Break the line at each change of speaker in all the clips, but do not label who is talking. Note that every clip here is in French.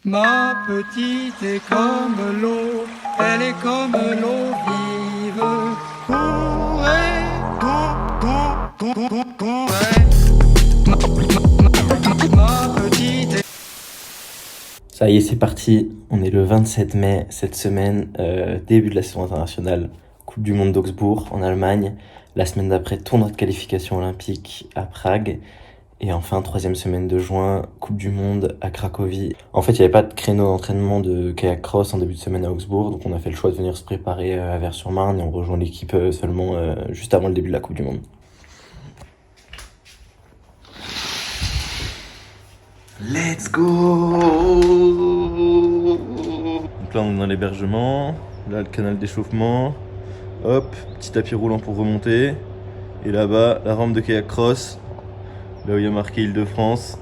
Ma petite est comme l'eau, elle est comme l'eau vive. Courez, courez. Ma petite est...
Ça y est, c'est parti. On est le 27 mai cette semaine, début de la saison internationale. Coupe du monde d'Augsbourg en Allemagne. La semaine d'après, tournoi de qualification olympique à Prague. Et enfin, troisième semaine de juin, Coupe du monde à Cracovie. En fait, il n'y avait pas de créneau d'entraînement de kayak cross en début de semaine à Augsbourg. Donc on a fait le choix de venir se préparer à Vers-sur-Marne et on rejoint l'équipe seulement juste avant le début de la Coupe du monde. Let's go! Donc là, on est dans l'hébergement. Là, le canal d'échauffement. Hop, petit tapis roulant pour remonter. Et là-bas, la rampe de kayak cross. Là où il y a marqué Île-de-France.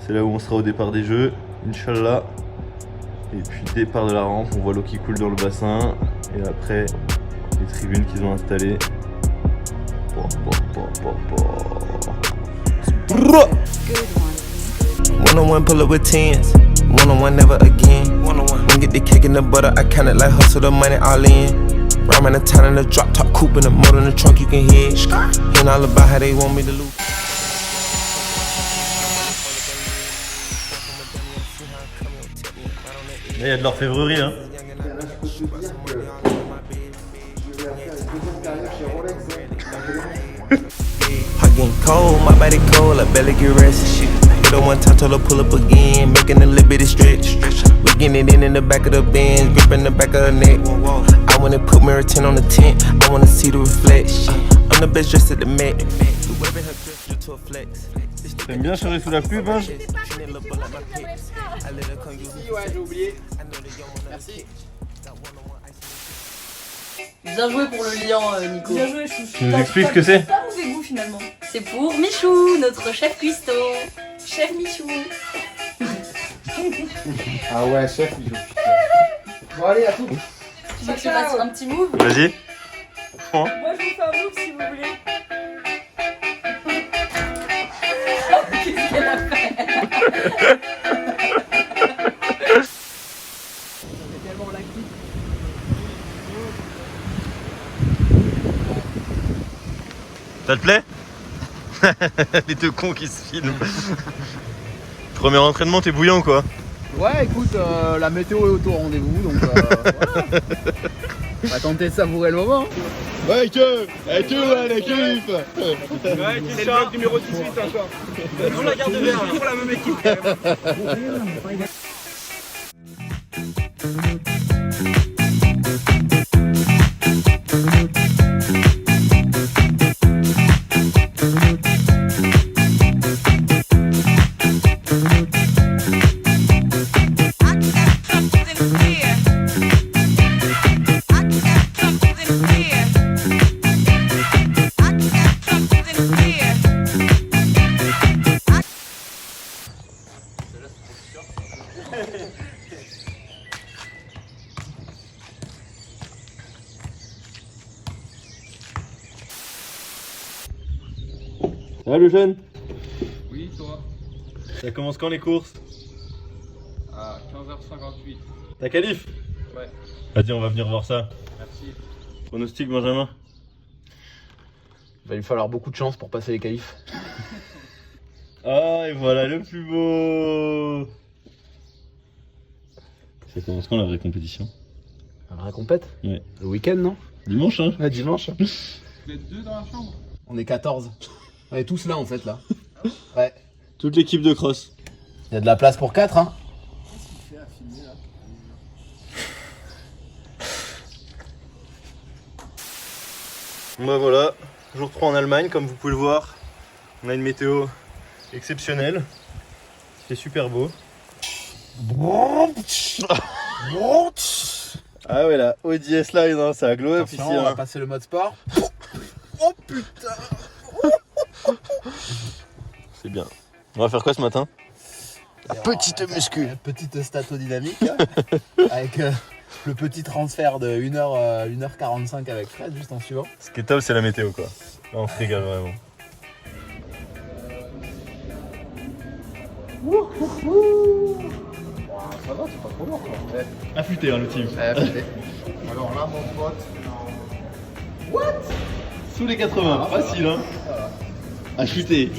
C'est là où on sera au départ des Jeux, Inch'Allah. Et puis, départ de la rampe, on voit l'eau qui coule dans le bassin. Et après, les tribunes qu'ils ont installées.
One-on-one pull up with tens. One-on-one never again. One-on-one. When get the cake and the butter, I count it like hustle the money all in. Ride around the town in the drop top coupe in the motor in the trunk you can hear. Hearing all about how they want me to lose.
Là, il y a de l'orfèvrerie, hein.
Hot getting cold, my body cold, I barely get rest. Hit on one time, told her pull up again, making a little bit of stretch. We getting it in the back of the Benz, gripping the back of her neck. I wanna put mirror 10 on the tent, I wanna see the reflection. I'm the best dressed at the Met.
T'aimes bien charger sous la pluie, Benj?
Ouais, j'ai oublié. Merci.
Bien joué pour le lien, Nico.
Bien joué, chou.
Tu nous expliques ce que c'est?
Pas mauvais goût finalement.
C'est pour Michou, notre chef cuistot.
Chef Michou.
Ah ouais, chef, il joue. Bon, allez, à tout.
Tu veux que je fasse un petit move?
Vas-y.
Moi je vous fais un move si vous voulez.
Qu'est-ce qu'elle a fait?
Ça te plaît? Les deux cons qui se filment. Premier entraînement, t'es bouillant quoi?
Ouais, écoute, la météo est au tout rendez-vous, donc voilà. On va tenter de savourer le moment.
Ouais, que l'équipe.
Ouais, c'est le bloc numéro 18 encore. Toujours la garde vert, toujours la même équipe.
Ça va le jeune?
Oui, toi.
Ça commence quand les courses?
À 15h58.
Ta qualif?
Ouais.
Vas-y, on va venir voir ça.
Merci.
Pronostic, Benjamin?
Il va lui falloir beaucoup de chance pour passer les qualifs.
Ah, et voilà le plus beau! Ça commence quand la vraie compétition?
La vraie compète?
Ouais.
Le week-end, non?
Dimanche, hein?
Ouais, dimanche.
Vous êtes deux dans la chambre?
On est 14. On est tous là en fait, là. Ouais.
Toute l'équipe de cross.
Il y a de la place pour 4, hein.
Bah voilà, jour 3 en Allemagne, comme vous pouvez le voir. On a une météo exceptionnelle. Il fait super beau. Ah ouais, la ODS Line, hein, ça a glow up ici.
Attention, on va
Hein.
passer le mode sport.
Oh putain! C'est bien. On va faire quoi ce matin? La petite muscu.
Une petite statodynamique là, avec le petit transfert de 1h45 avec Fred juste en suivant.
Ce qui est top, c'est la météo quoi. Là, on se régale vraiment.
Ça va, c'est pas trop lourd quoi. Ouais.
Affûté hein, le team.
Alors là, mon pote.
Sous les 80, facile hein. Affûté.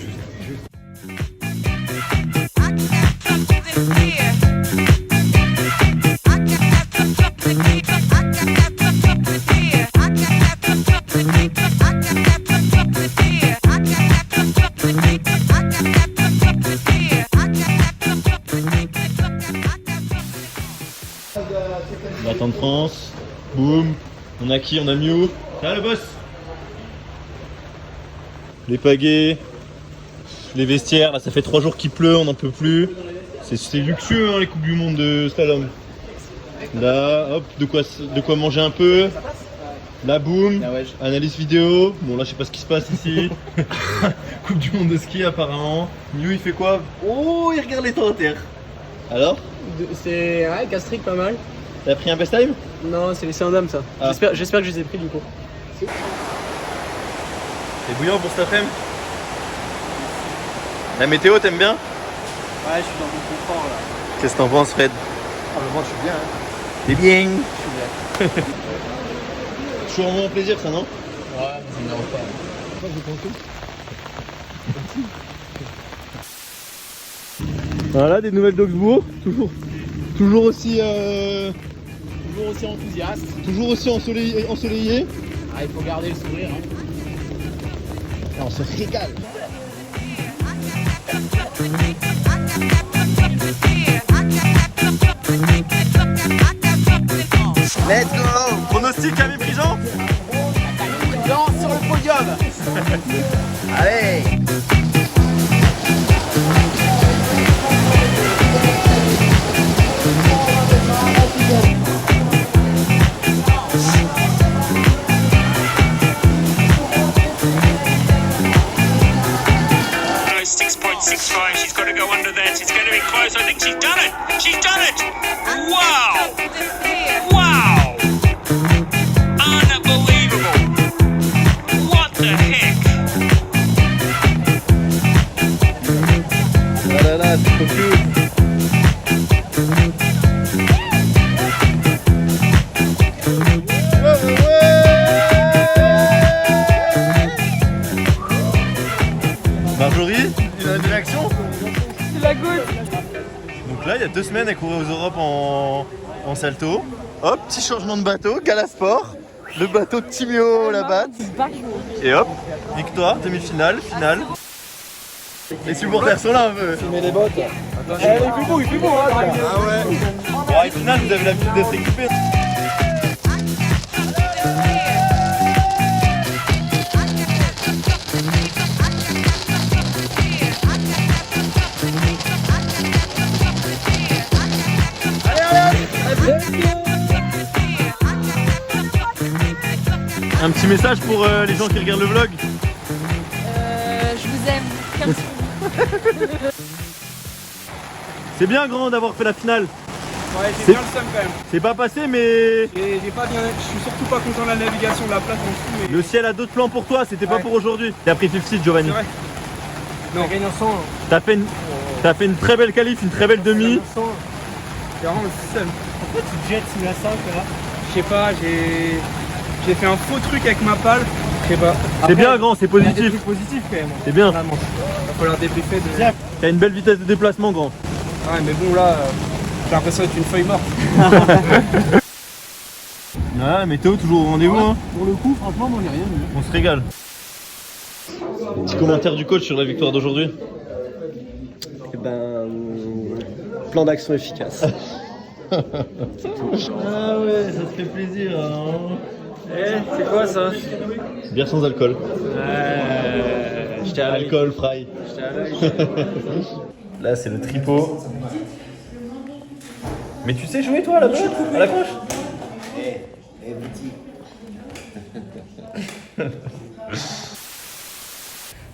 On va attendre France. Boum. On a qui? On a Mew. Ça va le boss? Les pagaies. Les vestiaires. Là ça fait 3 jours qu'il pleut, on n'en peut plus. C'est luxueux hein, les coupes du monde de slalom. Là, hop, de quoi manger un peu. Là, boum, analyse vidéo. Bon, là, je sais pas ce qui se passe ici. Coupe du monde de ski, apparemment. Mew, il fait quoi? Oh, il regarde les temps à terre. Alors?
C'est ouais, gastrique pas mal.
T'as pris un best time?
Non, c'est les Saint-Dames ça.
Ah.
J'espère que je les ai pris du coup.
C'est bouillant pour cet après-midi. La météo, t'aimes bien?
Ouais, je suis dans mon confort là.
Qu'est-ce que t'en penses, Fred?
Ah, mais moi je suis bien. Hein.
T'es bien.
Je suis bien.
Toujours un moment plaisir, ça, non?
Ouais, mais ça me dérange pas.
Voilà, des nouvelles d'Augsbourg. Toujours aussi
Enthousiaste.
toujours aussi ensoleillé.
Ah, il faut garder le sourire. Hein.
On se régale. Let's go. Pronostic Camille Prigent.
Non, sur le podium.
Allez.
She's got to go under that. It's going to be close. I think she's done it. She's done it. Wow. Wow. Unbelievable. What the heck?
Oh là là, c'est trop cute. Marjorie, une réaction?
C'est la goutte.
Donc là, il y a 2 semaines, elle courait aux Europes en salto. Hop, petit changement de bateau, Galasport. Le bateau de Timio la batte. Et hop, victoire, demi-finale, finale. Les supporters sont là un peu.
Tu mets les bottes.
Il fait beau. Ah ouais. Bon, et finale, vous avez l'habitude d'être équipés. Un petit message pour les gens qui regardent le vlog.
Je vous aime. Comme ça.
C'est bien grand d'avoir fait la finale.
Ouais, j'ai
C'est-
bien le seum quand même.
C'est pas passé mais
J'ai pas bien. Je suis surtout pas content de la navigation de la place en dessous. Mais...
le ciel a d'autres plans pour toi, c'était pas
Ouais.
pour aujourd'hui. T'as pris 50 Giovanni.
C'est vrai. Non, gagne un 100.
T'as fait une très belle qualif, une très belle demi.
C'est vraiment le seum. Pourquoi tu jettes sous la 5 là? Je sais pas, j'ai fait un faux truc avec ma palle. Je sais pas.
C'est bien grand, c'est
Il y a des
positif.
trucs positifs quand même.
C'est bien.
Vraiment. Il va falloir débriefer de.
T'as une belle vitesse de déplacement grand.
Ouais, mais bon là, j'ai l'impression d'être une feuille morte.
Ouais, météo toujours au rendez-vous. Hein.
Pour le coup, franchement, moi, on est rien vu.
On se régale. Petit commentaire du coach sur la victoire d'aujourd'hui.
Eh ben, plan d'action efficace.
Ah ouais, ça te fait plaisir. Hein.
C'est quoi ça?
Bière sans alcool.
J'étais à l'œil.
Alcool, fry. Là, c'est le tripot. Mais tu sais jouer toi là-bas à la cloche?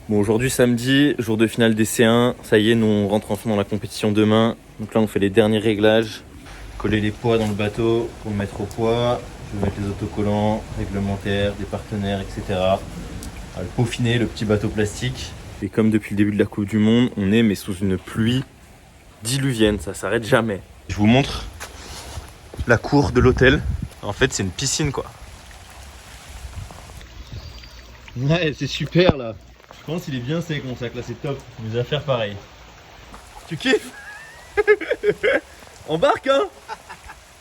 Bon, aujourd'hui samedi, jour de finale des C1. Ça y est, nous on rentre enfin dans la compétition demain. Donc là, on fait les derniers réglages. Coller les poids dans le bateau pour le mettre au poids. Je vais mettre les autocollants réglementaires, des partenaires, etc. Le peaufiner, le petit bateau plastique. Et comme depuis le début de la Coupe du Monde, on est mais sous une pluie diluvienne, ça s'arrête jamais. Je vous montre la cour de l'hôtel. En fait, c'est une piscine quoi. Ouais, c'est super là. Je pense qu'il est bien sec mon sac là, c'est top. Mes affaires pareil. Tu kiffes? Embarque hein.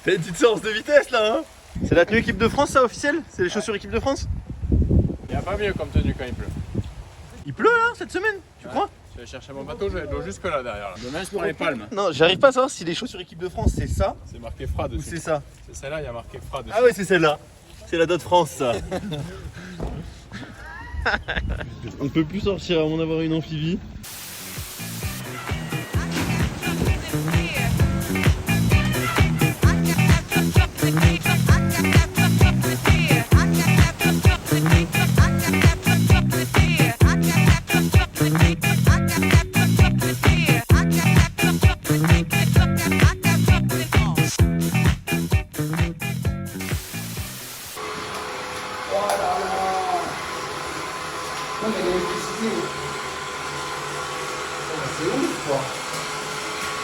Fais une petite séance de vitesse là hein. C'est la tenue équipe de France ça officiel? C'est les chaussures équipe de France?
Il n'y a pas mieux comme tenue quand il pleut.
Il pleut là cette semaine, tu crois?
Je vais chercher mon bateau, j'avais de l'eau jusque là derrière. Là. Demain je prends les palmes.
Non, j'arrive pas à savoir si les chaussures équipe de France c'est ça
C'est marqué Fra
ou
dessus.
c'est ça.
C'est celle-là, il y a marqué Fra dessus.
Ah ouais, c'est celle-là. C'est la dot France ça. On ne peut plus sortir avant d'avoir une amphibie.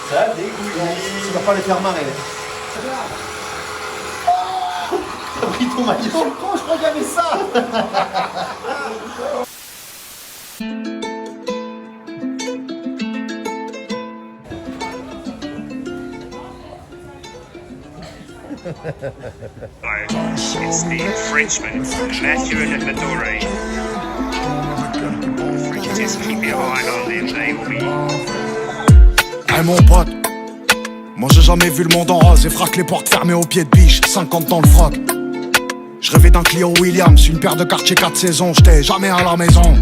Ça dégoûte.
Tu vas pas les faire marrer.
T'as pris ton maillot.
Je crois qu'il y avait ça.
It's the Frenchman, Mathieu Nadore. Just keep your eye on them, they will be.
Hey mon pote, moi j'ai jamais vu le monde en rose et frappe les portes fermées au pied de biche, 50 dans le froc. Je rêvais d'un Clio Williams, une paire de quartier 4 saisons, j'étais jamais à la maison.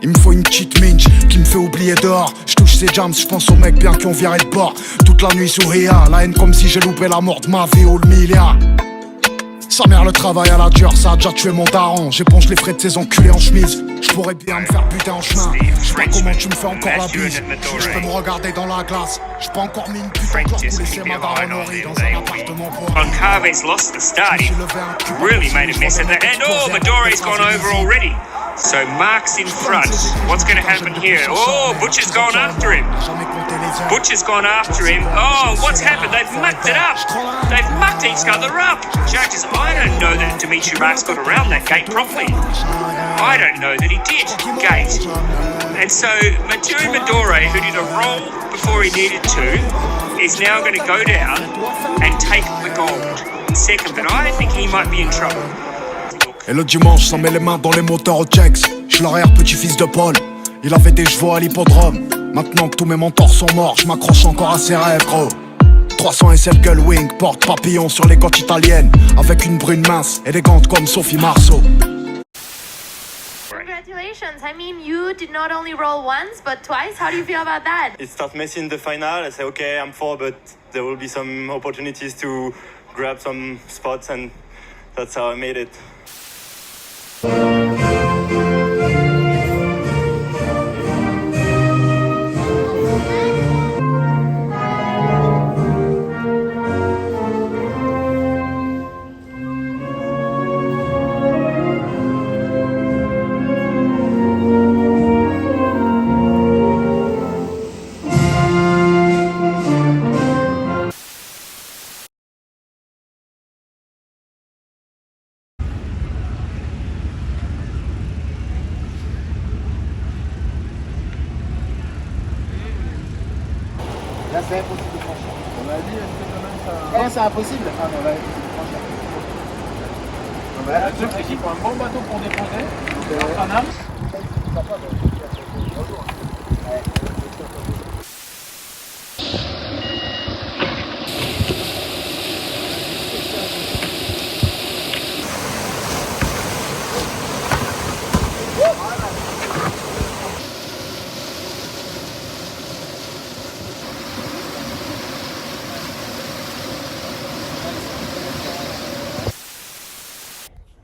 Il me faut une petite minch qui me fait oublier dehors. Je touche ces jams, je pense aux mecs bien qui ont viré de bord. Toute la nuit sourire, la haine comme si j'ai loupé la mort de ma vie ou le milliard. Sa mère le travail à la dure, ça a déjà tué mon daron. J'éponge les frais de ces enculés en chemise. Je pourrais bien me faire buter en chemin. Je sais pas comment tu me fais encore la bise. Je peux me regarder dans la glace. J'ai pas encore mis une putain de pour laisser ma daronnerie dans un appartement pour.
Goncalves lost the start. He really made a mess of that. And oh, Madore's gone over already. So Mark's in front. What's going to happen here? Oh, Butcher's gone after him. Butcher's gone after him. Oh, what's happened? They've mucked it up. They've mucked each other up. Judges, I don't know that Dimitri Marks got around that gate properly. I don't know that he did. Gate. And so Mathieu Madore, who did a roll before he needed to, is now going to go down and take the gold. Second, but I think he might be in trouble.
Et le dimanche, ça met les mains dans les moteurs au checks. J'suis l'arrière-petit-fils de Paul. Il avait des chevaux à l'hippodrome. Maintenant que tous mes mentors sont morts, j'm'accroche encore à ses rêves, gros. 300 SL Gullwing, porte papillon sur les côtes italiennes. Avec une brune mince, élégante comme Sophie Marceau.
Congratulations, I mean you did not only roll once but twice. How do you feel about that?
It starts messy in the final. I say okay, I'm 4, but there will be some opportunities to grab some spots, and that's how I made it.
Là, c'est impossible de franchir. On m'a dit, est-ce que quand même ça. Non, c'est impossible. Ah, mais on va essayer de franchir.
La deuxième équipe a un bon bateau pour déposer. Paname.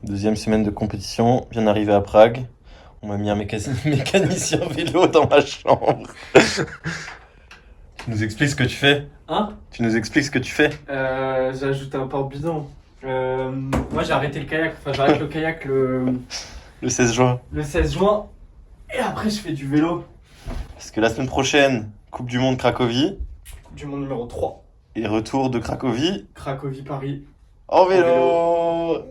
Deuxième semaine de compétition, bien arrivé à Prague. On m'a mis un mécanicien vélo dans ma chambre. Tu nous expliques ce que tu fais?
Hein?
Tu nous expliques ce que tu fais?
J'ai ajouté un porte-bidon. Moi j'ai arrêté le kayak, enfin j'arrête le kayak le
16 juin.
Le 16 juin. Et après je fais du vélo.
Parce que la semaine prochaine, Coupe du Monde Cracovie.
Coupe du Monde numéro 3.
Et retour de Cracovie.
Cracovie-Paris.
En vélo.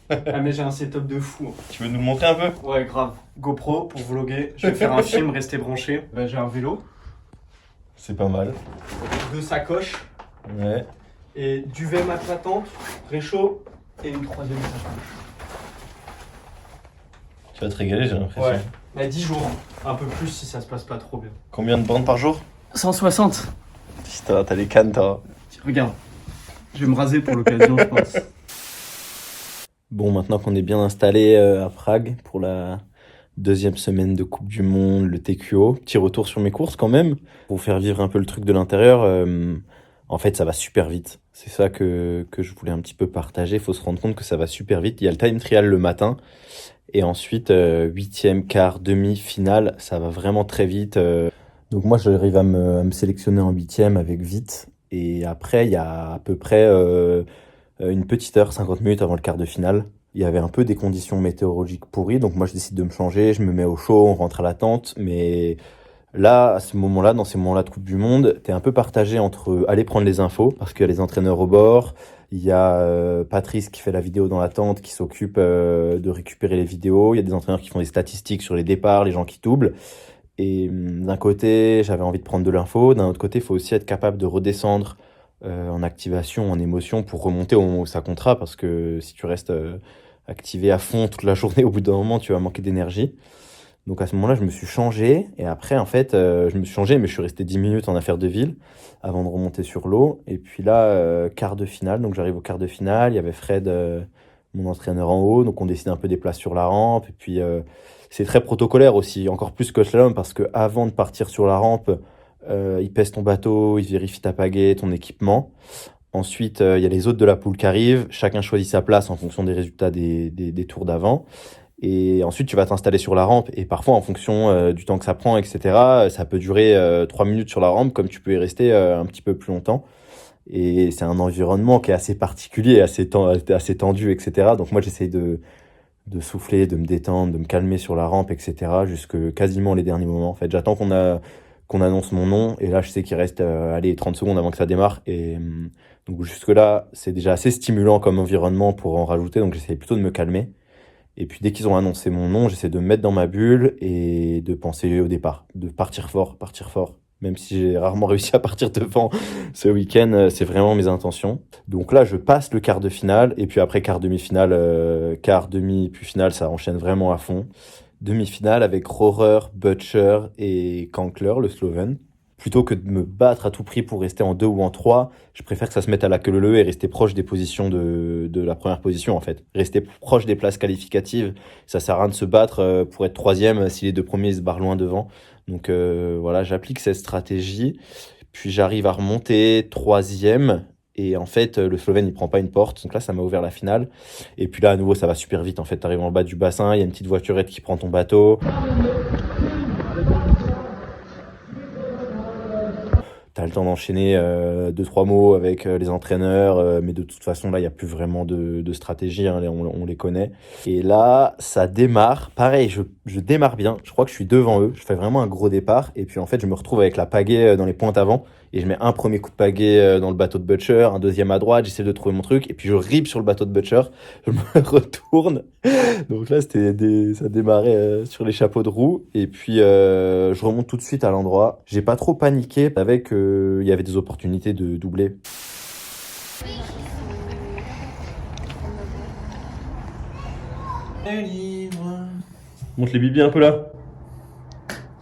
Ah mais j'ai un setup de fou.
Tu veux nous le montrer un peu?
Ouais, grave. GoPro pour vlogger. Je vais faire un film, restez branchés. Bah, j'ai un vélo.
C'est pas mal.
2 sacoches.
Ouais.
Et duvet matelas tente, réchaud et une 3e sacoche.
Tu vas te régaler, j'ai l'impression.
Ouais. Bah 10 jours. Un peu plus si ça se passe pas trop bien.
Combien de bandes par jour?
160.
Putain, t'as les cannes, toi.
Regarde. Je vais me raser pour l'occasion, je pense.
Bon, maintenant qu'on est bien installé à Prague pour la 2e semaine de Coupe du Monde, le TQO, petit retour sur mes courses quand même. Pour vous faire vivre un peu le truc de l'intérieur, en fait ça va super vite. C'est ça que je voulais un petit peu partager. Il faut se rendre compte que ça va super vite. Il y a le time trial le matin et ensuite 8e, quart, demi, finale, ça va vraiment très vite. Donc moi j'arrive à me sélectionner en 8e avec vite. Et après il y a à peu près... une petite heure, 50 minutes avant le quart de finale. Il y avait un peu des conditions météorologiques pourries, donc moi je décide de me changer, je me mets au chaud, on rentre à la tente, mais là, à ce moment-là, dans ces moments-là de Coupe du Monde, t'es un peu partagé entre aller prendre les infos, parce qu'il y a les entraîneurs au bord, il y a Patrice qui fait la vidéo dans la tente, qui s'occupe de récupérer les vidéos, il y a des entraîneurs qui font des statistiques sur les départs, les gens qui doublent, et d'un côté, j'avais envie de prendre de l'info, d'un autre côté, il faut aussi être capable de redescendre en activation, en émotion pour remonter au moment où ça comptera, parce que si tu restes activé à fond toute la journée, au bout d'un moment tu vas manquer d'énergie. Donc à ce moment-là je me suis changé, et après en fait je me suis changé mais je suis resté 10 minutes en affaire de ville avant de remonter sur l'eau. Et puis là quart de finale, donc j'arrive au quart de finale, il y avait Fred mon entraîneur en haut, donc on décide un peu des places sur la rampe, et puis c'est très protocolaire aussi, encore plus que slalom, parce que avant de partir sur la rampe ils pèsent ton bateau, ils vérifient ta pagaie, ton équipement. Ensuite, il y a les autres de la poule qui arrivent. Chacun choisit sa place en fonction des résultats des tours d'avant. Et ensuite, tu vas t'installer sur la rampe. Et parfois, en fonction du temps que ça prend, etc., ça peut durer 3 minutes sur la rampe, comme tu peux y rester un petit peu plus longtemps. Et c'est un environnement qui est assez particulier, assez tendu, etc. Donc moi, j'essaye de souffler, de me détendre, de me calmer sur la rampe, etc., jusque quasiment les derniers moments. En fait, j'attends qu'on annonce mon nom, et là je sais qu'il reste 30 secondes avant que ça démarre, et donc jusque là c'est déjà assez stimulant comme environnement pour en rajouter, donc j'essaie plutôt de me calmer. Et puis dès qu'ils ont annoncé mon nom, j'essaie de me mettre dans ma bulle et de penser au départ, de partir fort, même si j'ai rarement réussi à partir devant ce week-end, c'est vraiment mes intentions. Donc là je passe le quart de finale, et puis après quart, demi-finale, quart, demi, puis finale, ça enchaîne vraiment à fond. Demi-finale avec Rohrer, Butcher et Kankler, le Slovène. Plutôt que de me battre à tout prix pour rester en 2 ou en 3, je préfère que ça se mette à la queue leu et rester proche des positions de la première position, en fait. Rester proche des places qualificatives, ça sert à rien de se battre pour être 3e si les 2 premiers se barrent loin devant. Donc voilà, j'applique cette stratégie. Puis j'arrive à remonter 3e. Et en fait, le Slovène, il prend pas une porte. Donc là, ça m'a ouvert la finale. Et puis là, à nouveau, ça va super vite. En fait, t'arrives en bas du bassin, il y a une petite voiturette qui prend ton bateau. T'as le temps d'enchaîner 2-3 mots avec les entraîneurs. Mais de toute façon, là, il n'y a plus vraiment de stratégie. Hein, on les connaît. Et là, ça démarre. Pareil, je démarre bien. Je crois que je suis devant eux. Je fais vraiment un gros départ. Et puis, en fait, je me retrouve avec la pagaie dans les pointes avant. Et je mets un premier coup de pagaie dans le bateau de Butcher, un deuxième à droite, j'essaie de trouver mon truc, et puis je rip sur le bateau de Butcher, je me retourne. Donc là, ça démarrait sur les chapeaux de roue, et puis je remonte tout de suite à l'endroit. J'ai pas trop paniqué, avec il y avait des opportunités de doubler. Monte les bibis un peu là.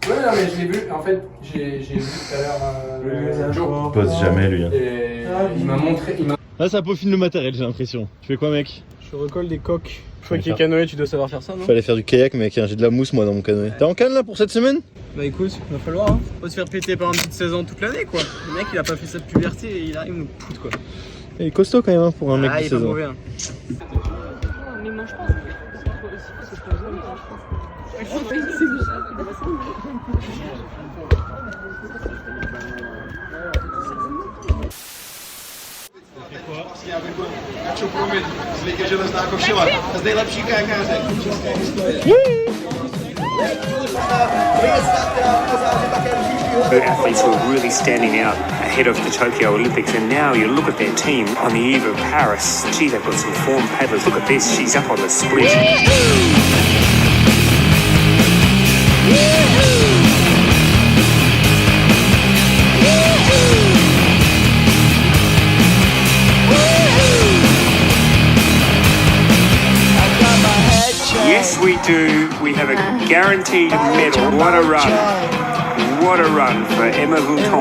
Ouais, non, mais je l'ai vu, en fait, j'ai vu tout à l'heure Joe.
Il pose jamais, lui. Hein.
Et il m'a montré.
Là, ça peaufine le matériel, j'ai l'impression. Tu fais quoi, mec?
Je recolle des coques. Je crois qu'il est canoë, tu dois savoir faire ça, non?
Fallait faire du kayak, mec, j'ai de la mousse, moi, dans mon canoë. T'es en canne, là, pour cette semaine?
Bah écoute, il va falloir, hein. Faut se faire péter par un petit 16 ans toute l'année, quoi. Le mec, il a pas fait sa puberté et il arrive, il nous poutre, quoi.
Il est costaud, quand même, hein, pour un mec de 16 ans.
Il est pas mauvais, hein.
Mais mange pas.
The athletes were really standing out ahead of the Tokyo Olympics, and now you look at their team on the eve of Paris. Gee, they've got some form paddlers. Look at this, she's up on the sprint. Yes, we do. We have a guaranteed medal. What a run. What a run for Emma Vouton.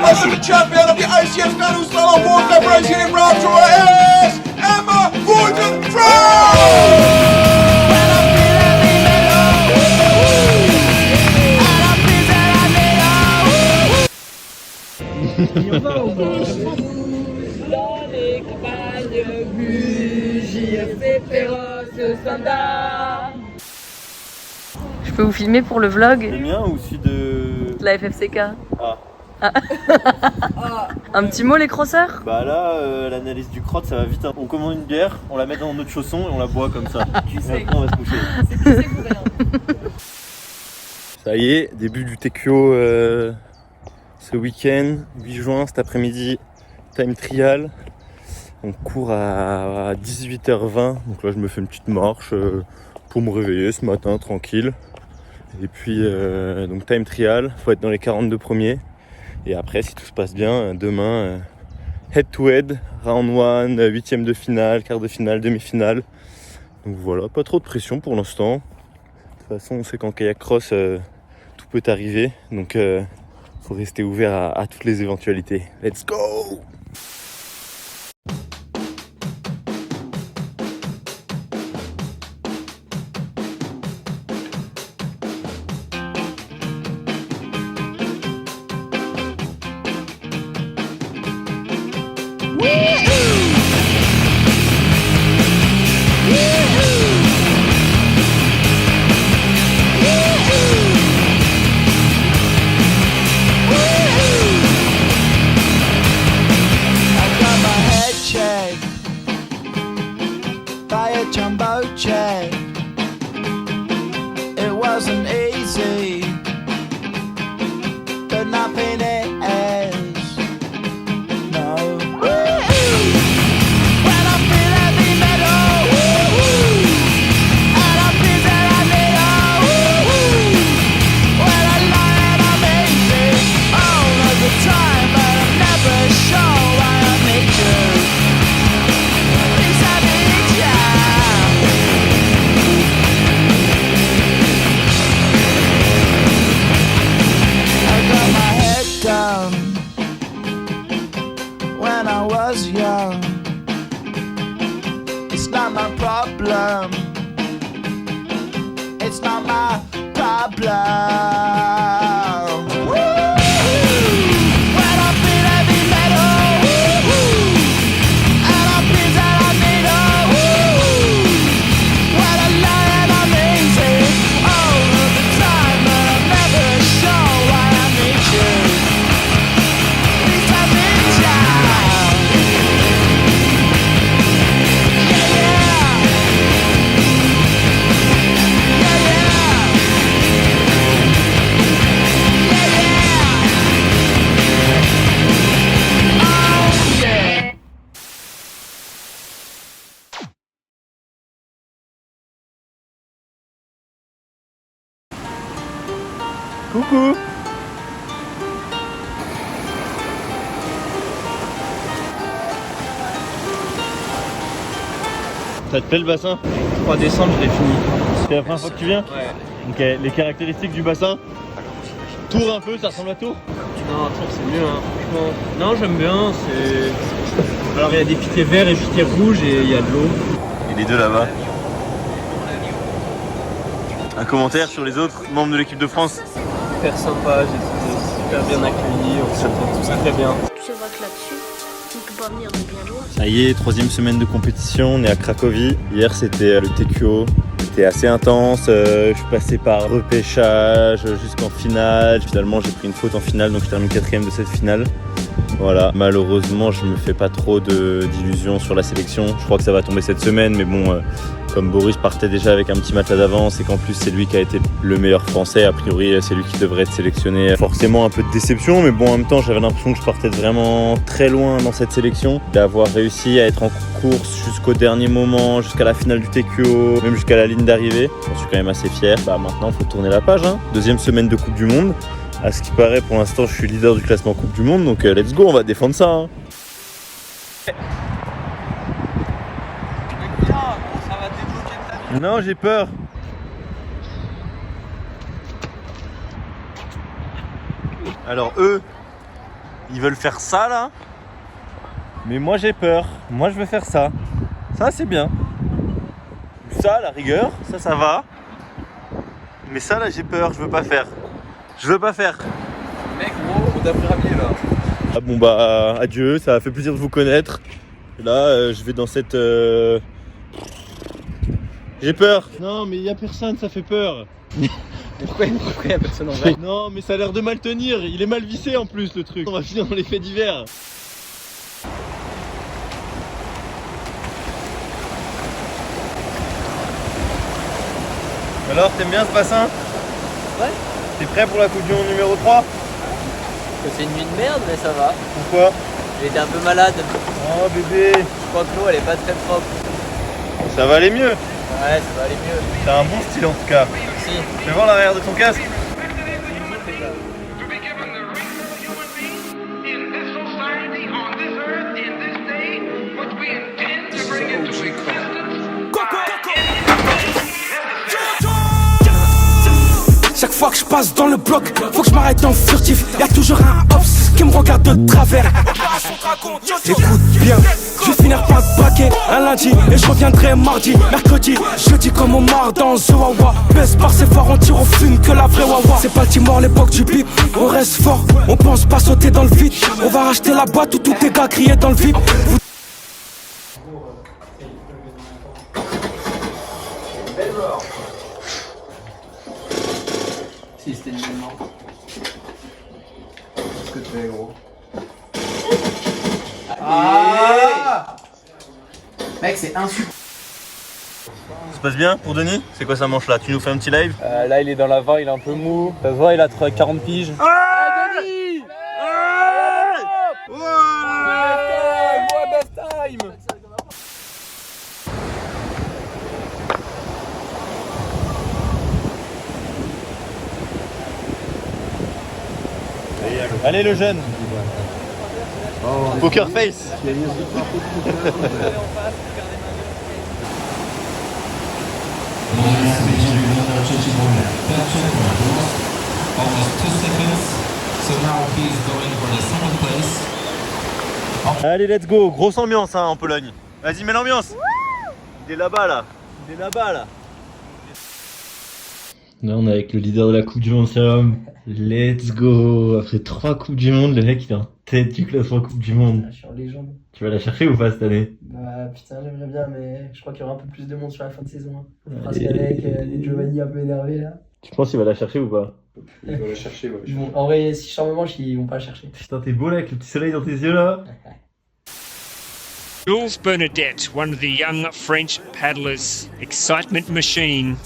Also the champion of the ICF Canoe Slalom World Federation in Round Tour is Emma Vouton
Dans les campagnes bugies, c'est féroce standard.
Je peux vous filmer pour le vlog?
Le mien ou celui de
La FFCK.
Ah.
Un petit mot les crosseurs?
Bah là, l'analyse du crotte ça va vite. Hein. On commande une bière, on la met dans notre chausson et on la boit comme ça. Et après on va se coucher. Ça y est, début du Tekyo ce week-end, 8 juin, cet après-midi, time trial. On court à 18h20, donc là je me fais une petite marche pour me réveiller ce matin tranquille. Et puis donc time trial, faut être dans les 42 premiers. Et après si tout se passe bien, demain head to head, round 1, 8ème de finale, quart de finale, demi-finale. Donc voilà, pas trop de pression pour l'instant. De toute façon on sait qu'en kayak cross tout peut arriver, donc faut rester ouvert à toutes les éventualités. Let's go!
Jumbo jet. It wasn't easy, but nothing is. No. When I feel heavy metal, and I feel that I need when I lie and I'm easy all of the time, but I'm never sure why I need you. Please I need you. When I was young, it's not my problem. It's not my problem. When I feel heavy metal, and I feel that I need when I lie and I'm easy all of the time, but I'm never sure why I need you. Please I need you.
Coucou! Ça te plaît le bassin?
3 décembre, je l'ai fini.
C'est la première fois que tu viens?
Ouais.
Ok, les caractéristiques du bassin? Tour un peu, ça ressemble à Tour?
Non, Tour c'est mieux, hein. Franchement. Non, j'aime bien. C'est. Alors il y a des piquets verts et piquets rouges et il y a de l'eau.
Et les deux là-bas. Un commentaire sur les autres membres de l'équipe de France?
Super sympa, j'ai été super bien accueilli, on s'entend tous très bien.
C'est vrai que là-dessus, tu ne peux pas venir de bien loin.
Ça y est, 3ème semaine de compétition, on est à Cracovie. Hier c'était le Tekyo, c'était assez intense, je suis passé par repêchage jusqu'en finale. Finalement j'ai pris une faute en finale, donc je termine 4ème de cette finale. Voilà, malheureusement je me fais pas trop d'illusions sur la sélection. Je crois que ça va tomber cette semaine, mais bon, comme Boris partait déjà avec un petit matelas d'avance et qu'en plus c'est lui qui a été le meilleur français, a priori c'est lui qui devrait être sélectionné. Forcément un peu de déception, mais bon, en même temps j'avais l'impression que je partais vraiment très loin dans cette sélection, d'avoir réussi à être en course jusqu'au dernier moment, jusqu'à la finale du TQO, même jusqu'à la ligne d'arrivée. J'en suis quand même assez fier. Bah maintenant faut tourner la page, hein. Deuxième semaine de Coupe du Monde. À ce qui paraît, pour l'instant, je suis leader du classement Coupe du Monde, donc let's go, on va défendre ça. Hein. Non, j'ai peur. Alors eux, ils veulent faire ça là, mais moi j'ai peur. Moi je veux faire ça. Ça c'est bien. Ça, à la rigueur, ça va. Mais ça là, j'ai peur, je veux pas faire. Je veux pas faire.
Mec, gros, on t'a pris là.
Ah bon bah adieu, ça a fait plaisir de vous connaître. Là, je vais dans cette... J'ai peur. Non mais il y a personne, ça fait peur.
Pourquoi il y a personne en vrai?
Non mais ça a l'air de mal tenir, il est mal vissé en plus le truc. On va finir dans les faits divers. Alors, t'aimes bien ce bassin?
Ouais.
T'es prêt pour la Coupe du Monde numéro 3?
C'est une nuit de merde, mais ça va.
Pourquoi?
J'ai été un peu malade.
Oh bébé.
Je crois que l'eau elle est pas très propre.
Ça va aller mieux.
Ouais, ça va aller mieux.
T'as un bon style en tout cas.
Merci.
Fais voir l'arrière de ton casque.
Chaque fois que je passe dans le bloc, faut que je m'arrête en furtif. Y'a toujours un ops qui me regarde de travers. Écoute bien, je vais finir par te baquer un lundi et je reviendrai mardi, mercredi, jeudi comme Omar dans The Wawa. Baisse par ses phares, on tire au fume que la vraie Wawa. C'est Baltimore, l'époque du bip, on reste fort, on pense pas sauter dans le vide. On va racheter la boîte où tous tes gars criaient dans le vide.
Si c'était une bonne mort. Qu'est-ce que tu fais, gros? Ah mec, c'est insupportable.
Ça se passe bien pour Denis? C'est quoi sa manche là? Tu nous fais un petit live?
Là il est dans l'avant, il est un peu mou. Ça se voit, il a 40 piges.
Denis!
Best time!
Allez le jeune. Poker face. Allez let's go, grosse ambiance hein, en Pologne. Vas-y mets l'ambiance. Il est là-bas là. Il est là-bas là. Là on est avec le leader de la Coupe du Monde Serum. Let's go. Après 3 Coupes du Monde, le mec il est en tête du classement Coupe du Monde.
Je suis en légende.
Tu vas la chercher ou pas cette année?
Bah putain j'aimerais bien, mais je crois qu'il y aura un peu plus de monde sur la fin de saison. Hein. Parce qu'avec les Giovanni un peu énervés là.
Tu penses qu'il va la chercher ou pas?
Il va la chercher, ouais.
Bon, en vrai, si je sors manche, ils vont pas la chercher.
Putain t'es beau là avec le petit soleil dans tes yeux là.
Jules Bernadette, one of the young French paddlers, excitement machine,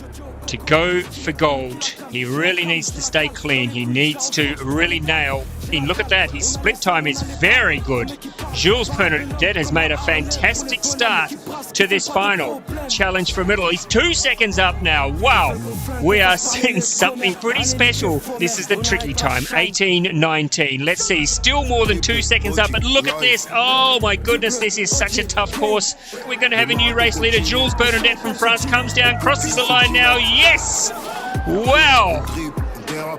to go for gold. He really needs to stay clean. He needs to really nail in. Look at that. His split time is very good. Jules Bernadette has made a fantastic start to this final. Challenge for middle. He's 2 seconds up now. Wow. We are seeing something pretty special. This is the tricky time. 18-19. Let's see. Still more than 2 seconds up. But look at this. Oh my goodness. This is such a tough course. We're going to have a new race leader. Jules Bernadette from France comes down, crosses the line now. Yes! Wow!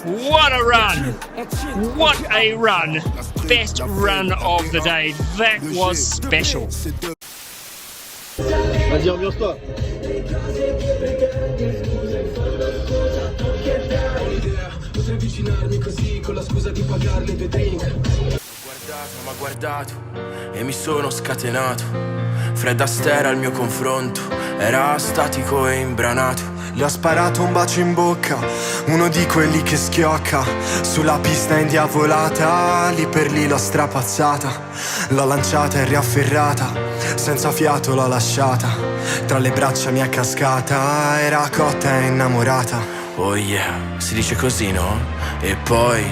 What a run! What a run! Best run of the day. That was special.
Vas-y, ambiance-toi.
Mi ha guardato e mi sono scatenato. Fred Astaire al mio confronto,
Era statico e imbranato. Gli ho sparato un bacio in bocca, uno di quelli che schiocca. Sulla pista indiavolata, lì per lì l'ho strapazzata. L'ho lanciata e riafferrata, senza fiato l'ho lasciata. Tra le braccia mi è cascata, era cotta e innamorata. Oh yeah, si dice così, no? E poi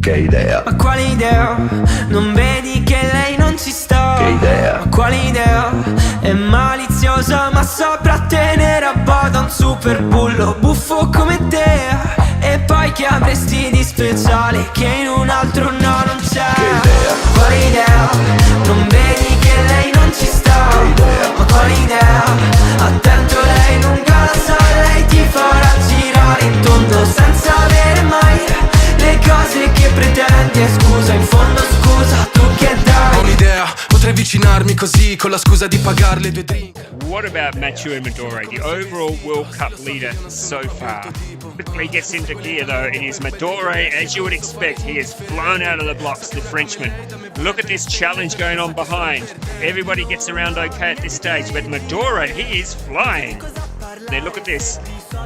che idea?
Ma quale idea? Non vedi che lei non ci sta?
Che idea?
Ma quale idea? È maliziosa ma saprà tenere a bada un super bullo buffo come te. E poi che avresti di speciale che in un altro no non c'è?
Che idea?
Quale idea? Non vedi che lei non ci sta?
Che idea?
Ma quale idea? Attento, lei non la sa, lei ti farà girare in tondo senza avere mai le cose che pretendi. E scusa, in fondo scusa, tu che dai?
ho un'idea, potrei avvicinarmi così con la scusa di pagarle 2 drink.
What about Mathieu Madore, the overall World Cup leader so far? Quickly gets into gear though. It is Madore, as you would expect. He has flown out of the blocks, the Frenchman. Look at this challenge going on behind. Everybody gets around okay at this stage, but Madore, he is flying. Now look at this.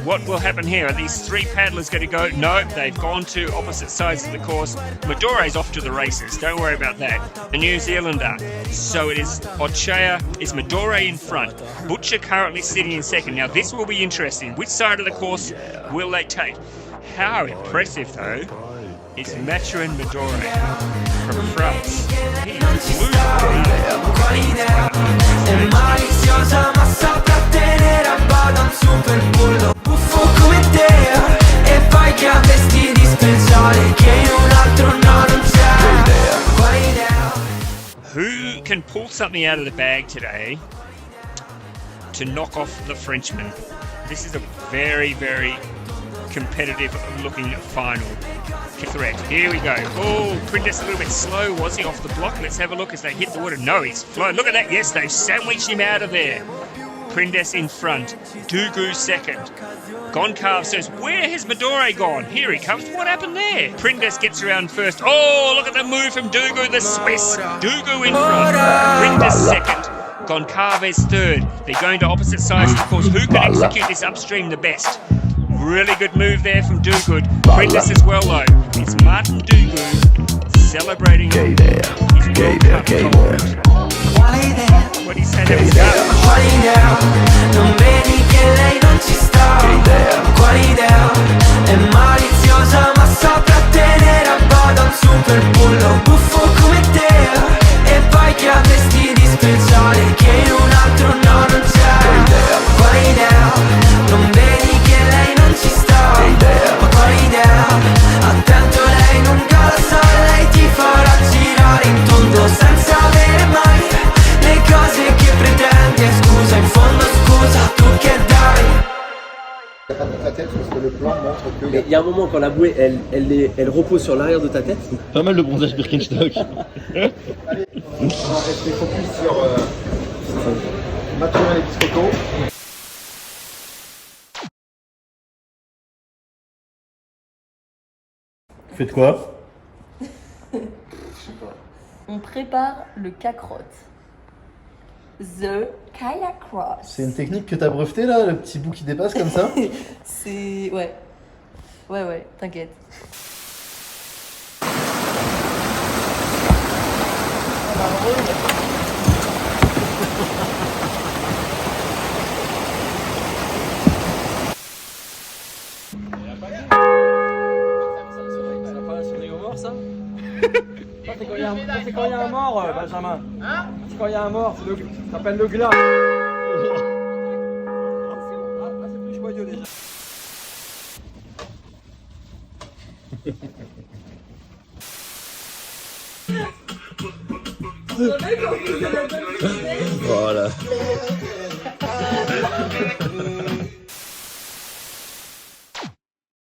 What will happen here? Are these 3 paddlers going to go? No, they've gone to opposite sides of the course. Madore's off to the races. Don't worry about that. A New Zealander. So it is Ochea, is Madore in front. Butcher currently sitting in second. Now this will be interesting. Which side of the course will they take? How impressive though is Mathieu Madore from France. He blew
È maliziosa ma saprà tenere a bada un super bullo buffo come te. E poi che avresti di speciale che in un altro no non c'è? Quale idea?
Who can pull something out of the bag today to knock off the Frenchman? This is a very, very competitive looking final threat. Here we go. Oh, Prindes a little bit slow, was he, off the block? Let's have a look as they hit the water. No, he's flown. Look at that. Yes, they've sandwiched him out of there. Prindes in front. Dugu second. Goncalves says, where has Madore gone? Here he comes. What happened there? Prindes gets around first. Oh, look at the move from Dugu, the Swiss. Dugu in front. Prindes second. Goncalves third. They're going to opposite sides, of course. Who can execute this upstream the best? Really good move there from Dugu. Prindes as well, though. It's Martin Dugu celebrating his World Cup gold. What he said was
Quale idea? Non vedi che lei non ci sta? Quale idea? È maliziosa ma saprà tenere a bada un super bullo buffo come te. E poi che avresti di speciale che in un altro no non c'è? Quale idea? Non vedi che lei non ci sta? Ma quale idea? Attento, lei non la sa, lei ti farà girare in tondo senza avere mai le cose che pretendi. E scusa, in fondo scusa, tu che dai?
Mais il y a un moment quand la bouée elle repose sur l'arrière de ta tête.
Pas mal le bronzage Birkenstock.
Allez, on va rester focus sur Mathieu et Biscotto.
Vous faites quoi?
On prépare le cacrotte. The kayak cross.
C'est une technique que t'as brevetée là, le petit bout qui dépasse comme ça?
C'est... Ouais. Ouais, t'inquiète.
Ça c'est quand il y a un mort, Benjamin. Hein? C'est quand il y a un mort, ça s'appelle le glas. C'est plus joyeux déjà.
Voilà.